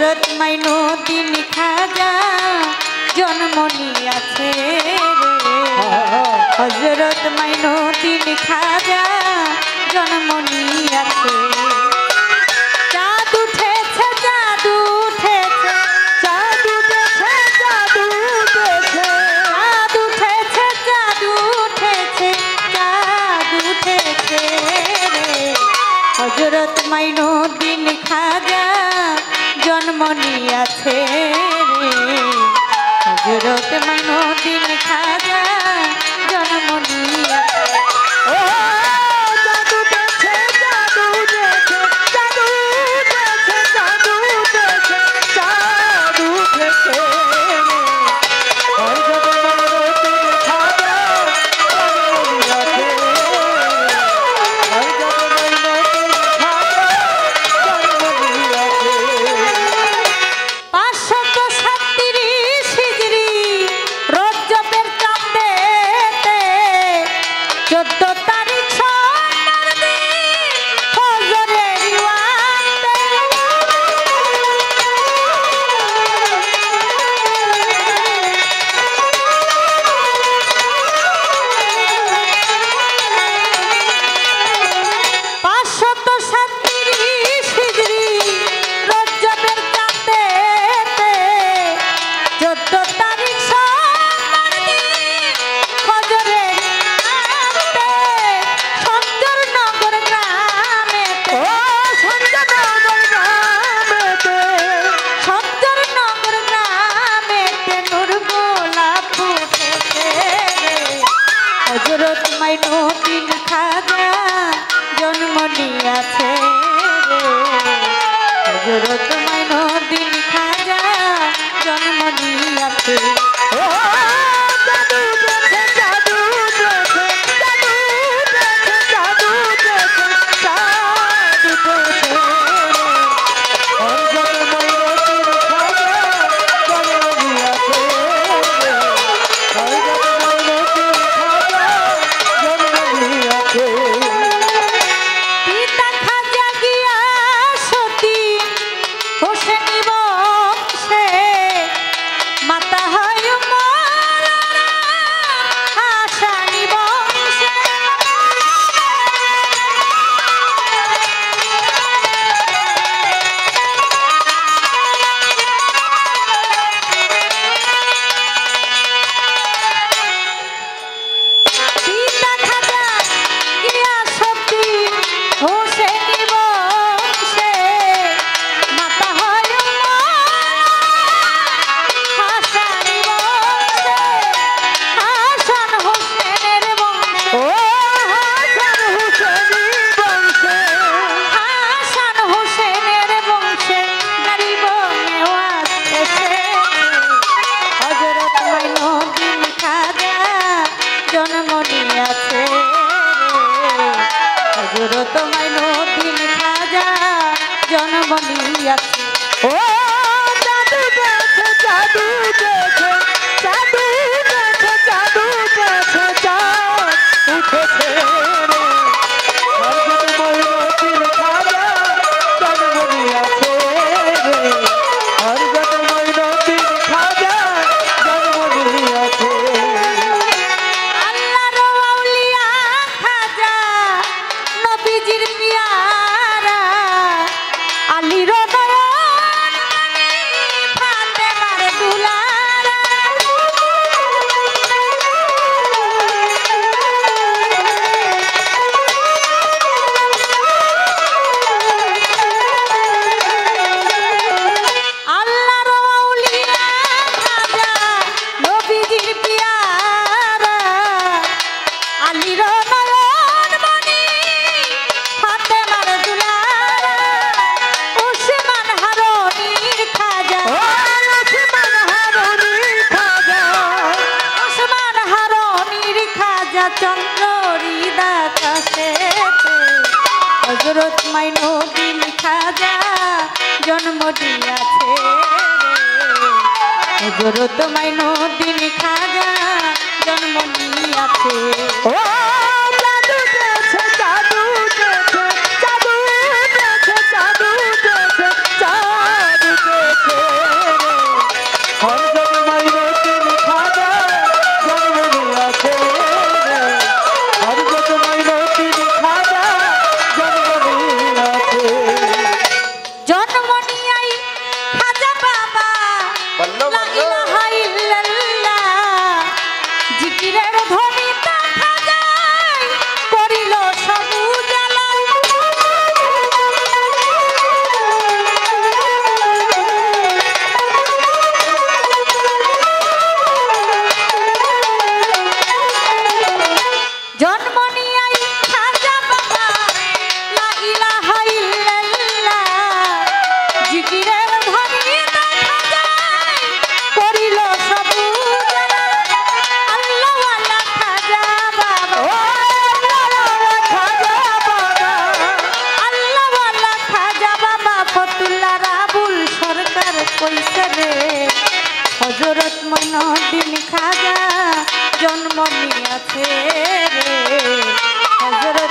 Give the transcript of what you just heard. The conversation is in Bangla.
হযরত মাইনুদ্দিন খাজা জন্ম নিয়েছে হযরত মাইনুদ্দিন খাজা জন্ম নিয়েছে চাঁদ উঠেছে চাঁদ উঠেছে চাঁদ উঠেছে চাঁদ উঠেছে চাঁদ উঠেছে চাঁদ উঠেছে চাঁদ উঠেছে হযরত মাইনুদ্দিন খাজা জন্ম নিয়েছে হযরত মাইনুদ্দিন খাজা জন্ম নিয়েছে হযরত মাইনুদ্দিন খাজা জন্ম নিয়েছে হযরত মাইনুদ্দিন খাজা জন্ম নিয়েছে হযরত মাইনুদ্দিন খাজা জন্ম নিয়েছে ও জাদু দেখে জাদু দেখে জাদু দেখে জাদু দেখে চাঁদ উঠেছে হযরত মাইনুদ্দিন খাজা জন্ম নিয়েছে হযরত মাইনুদ্দিন খাজা জন্ম নিয়েছে হযরত মাইনুদ্দিন খাজা জন্ম দিয়েছে হযরত মাইনুদ্দিন খাজা জন্ম নিয়েছে ও জাদু দেখে জাদু দেখে জাদু দেখে জাদু দেখে জাদু দেখে মঈনুদ্দিন খাজা জন্ম নিয়েছে রে হযরত